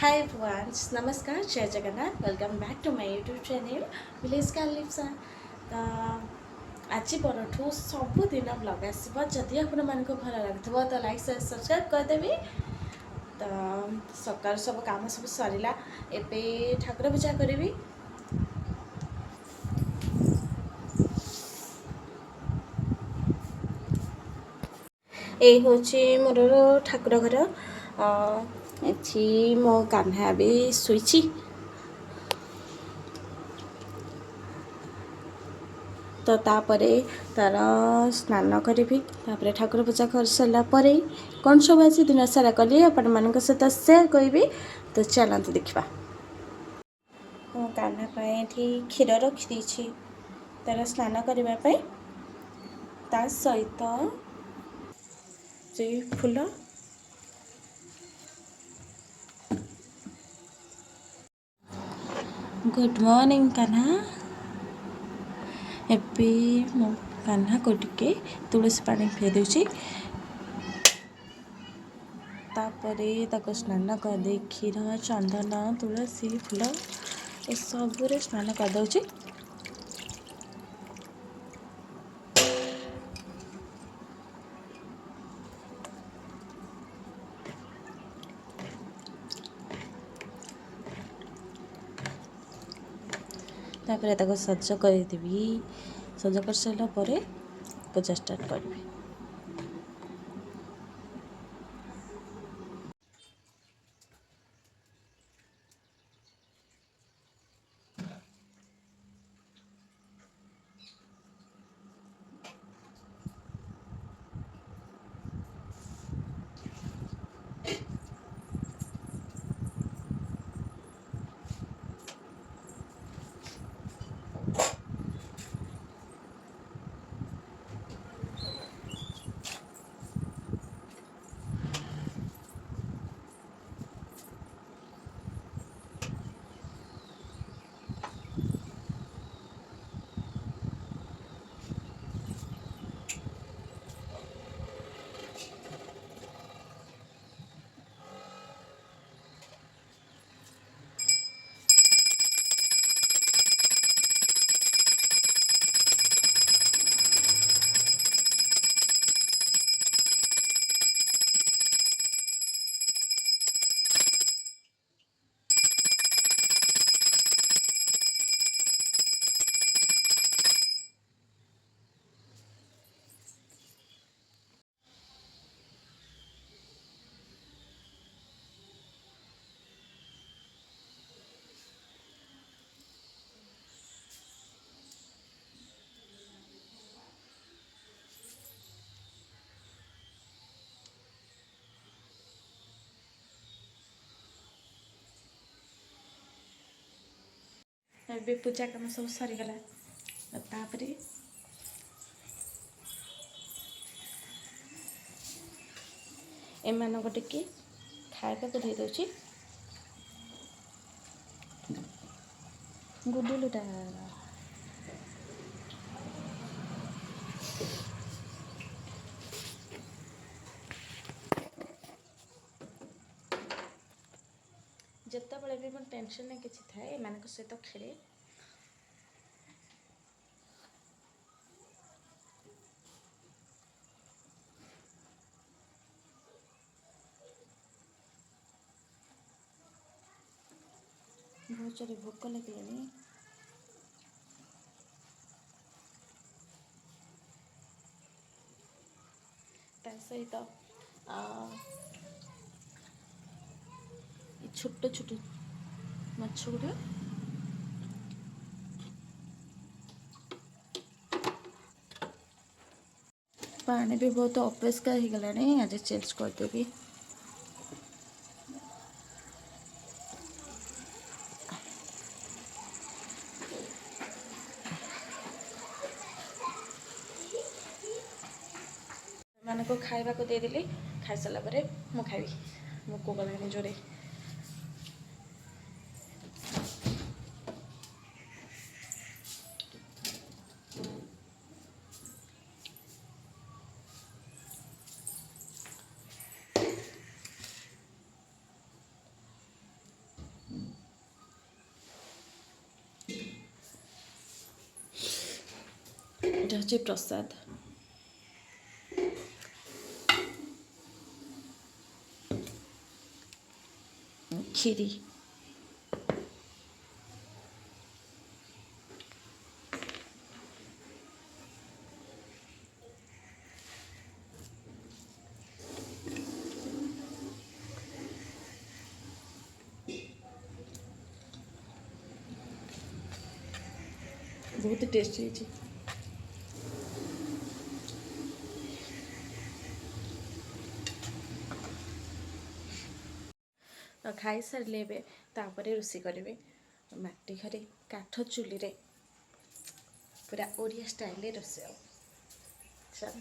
Hi everyone, नमस्कार जय Jagannath welcome back to my YouTube channel village का लिप्सा तो आज परठू सबुदिन ब्लग आसब जदि आपण मानक भल लगुव तो लाइक शेयर सब्सक्राइब करदेवी। तो सकाल सब काम सब सरला एबे ठाकुर पूजा करी। यही हूँ मोर ठाकुर घर एठी मो कान्हा भी शुई तो तापरे तार स्नान करी ठाकुर पूजा कर सारा कौन सब आज दिन सारा कली आपण मान सहित सेयार करी। तो चलते देखा मो कान्हा क्षीर रखी तार स्नान करने ता सहित से फूल गुड मॉर्निंग कान्हा। एबे मो कान्हा को टिके तुलसी पानी पिए दूची तापरे ताको स्नान कर दे क्षीर चंदन तुलसी फूल ए सबुरे स्नान कर दउची। तापरे ताको सज कर देबी सज कर सारा परे पूजा स्टार्ट करबी। एबे पूजा काम सब सरीगला तापरे एमान टिके खाइबा को दे दूची। गुडुलुटा जितेबाला भी मोर टेंशन ना किसी थाए एमान सहित खेले बहुत जोर भोक लगे सहित छोट छोट माछ गुड़ा पानी भी बहुत अपरिष्कार हो गलानी आज चेंज करदेवी। मान को खाइबा को देदेली खाई सारा पर मु खाइबी भोक गलानी जोरे। ଏଇଟା ହେଉଛି ପ୍ରସାଦ। କ୍ଷୀରି। ବହୁତ ଟେଷ୍ଟି ହେଇଛି। ଖାଇସାରିଲେ ଏବେ ତାପରେ ରୋଷେଇ କରିବେ ମାଟି ଘରେ କାଠ ଚୁଲିରେ ପୁରା ଓଡ଼ିଆ ଷ୍ଟାଇଲରେ ରୋଷେଇ ହେବ। ଚାଲ।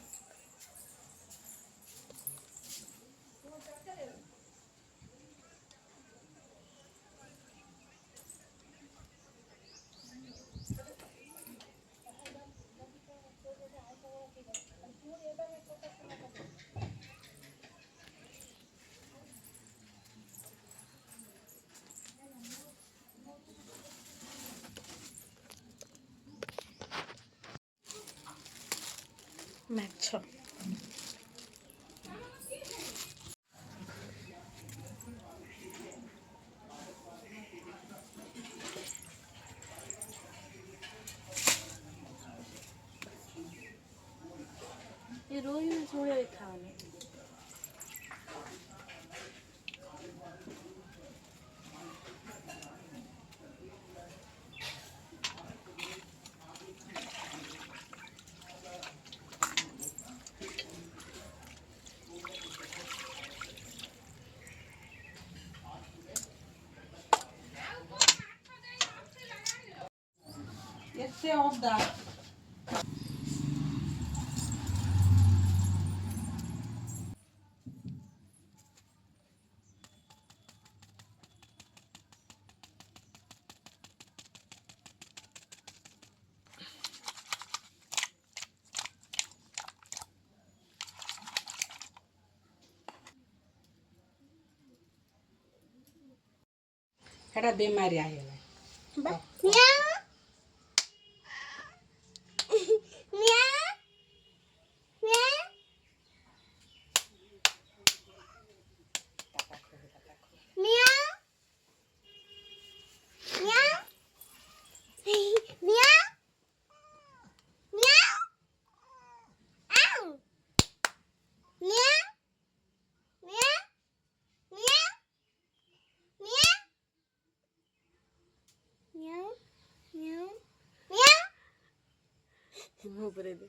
ମାଛ। ये रोई में छोड़े खाने। ଏତେ ଅଦା ହେଟା ବେମାରିଆ ହେଇଗଲା। मुँह पर दे।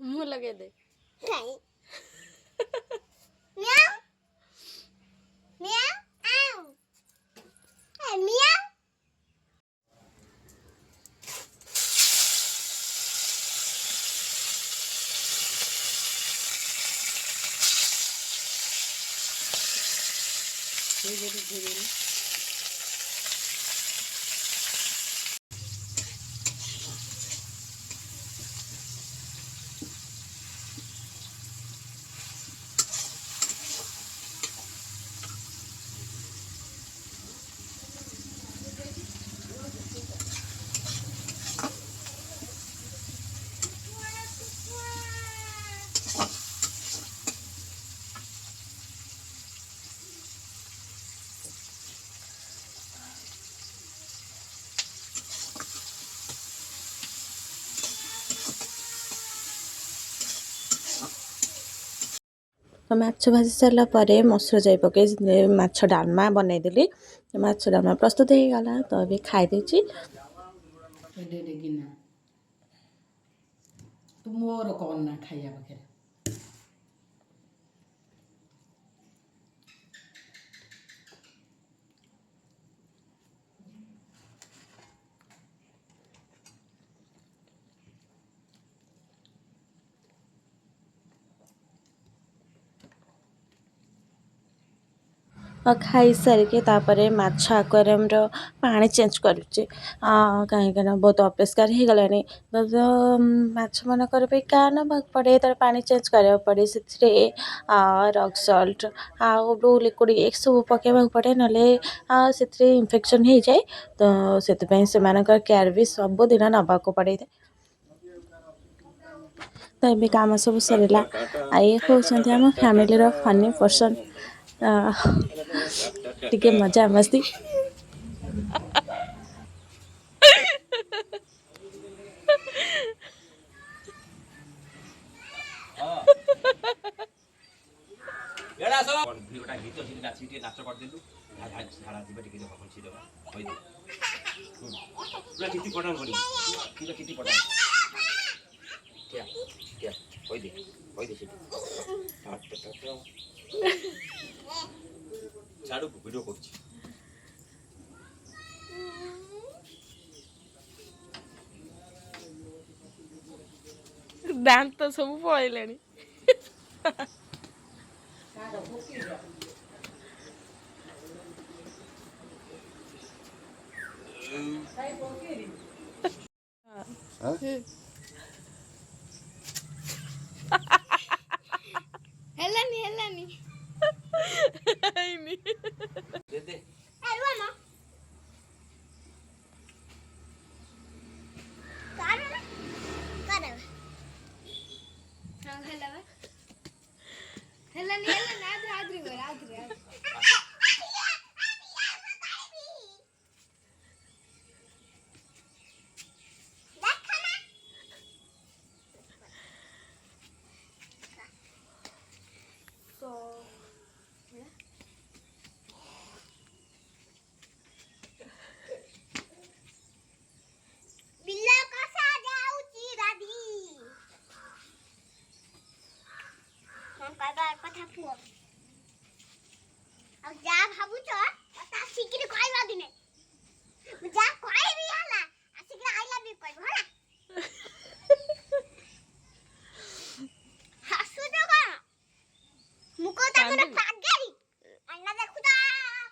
मुँह लगे दे। तो माछ भाजी सारा पर मसुर जाई पकई माछ डालमा बनईदेली। माछ डालमा प्रस्तुत हो गला तो अभी खाई गिना तू मोर कौन ना खाइया बखेर खाई सारिके तापर माछ आक्वारियम पानी चेंज करुचे कहीं बहुत अपरिष्कार हो गलानी तो माछ मनकर भी क्या ना पड़े तार पानी चेंज करा पड़े से रक सल्ट आउ ब्लू लिक्विड एक सब पकेबा पड़े ना से इन्फेक्शन हो जाए तो से केयर भी सबुदिन नवाक पड़े तो ये कम सब सरला ये हूँ आम फैमिली फनी पर्सन टिके मजा मस्ती গোটা গীত সেটি নাচি দিয়ে নাচ କରିଦେଲୁ ଝାଡ଼ା ଯିବା ଟିକେ ପହଞ୍ଚି ଦେବା କହିଦେ ପୁରା ଚିଠି ପଠାଣ କରିବୁ ପୁରା ଚିଠି ପଠାଣ ଠିଆ ଠିଆ କହିଦେ ସେଠି ଛାଡ଼ୁ ଭିଡ଼ିଓ କରୁଛି ଦାନ୍ତ ସବୁ ପଳେଇଲାଣି हेलानी दे दे रुआ ना तार ना करे हां हेलानी आद्री बिल्ला कसा जाऊची दादी हम कहबार कथा पुओ अब जा भाबुछ ता सिकिर कहबा दिने जा कहबी हला सिकिर आई लव यू कहबो हला हसु जगा मुको ता करे पागरी अन्ना देखु ता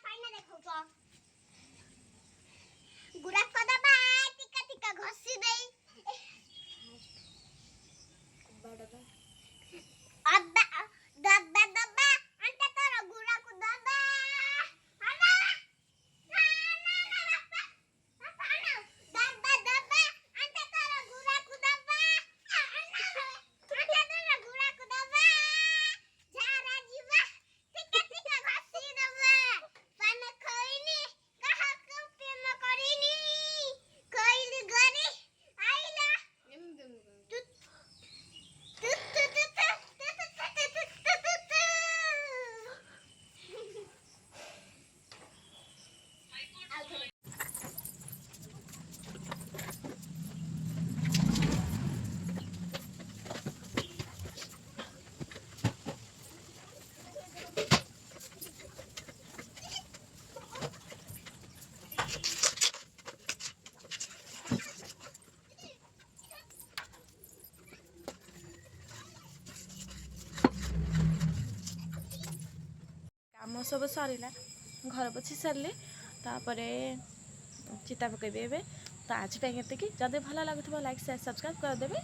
फाइना देखौ तो गुरा कदा बा टिका घसी देई अब्बा दब्बा अंते तोर गुरा को दब्बा हना दब्बा अंते तोर गुरा को दब्बा अंते तोर गुरा को दब्बा झारा जीवा टिका घसी दब्बा पान खइनी कहा को प्रेम करिनी कइल गरी आइला तू काम सब सरला घर पोछी सारे तापर चिता पकेबे एबे तो आज ये जब भल लगुव लाइक शेयर सब्सक्राइब करदेवे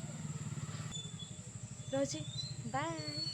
रोजी बाय।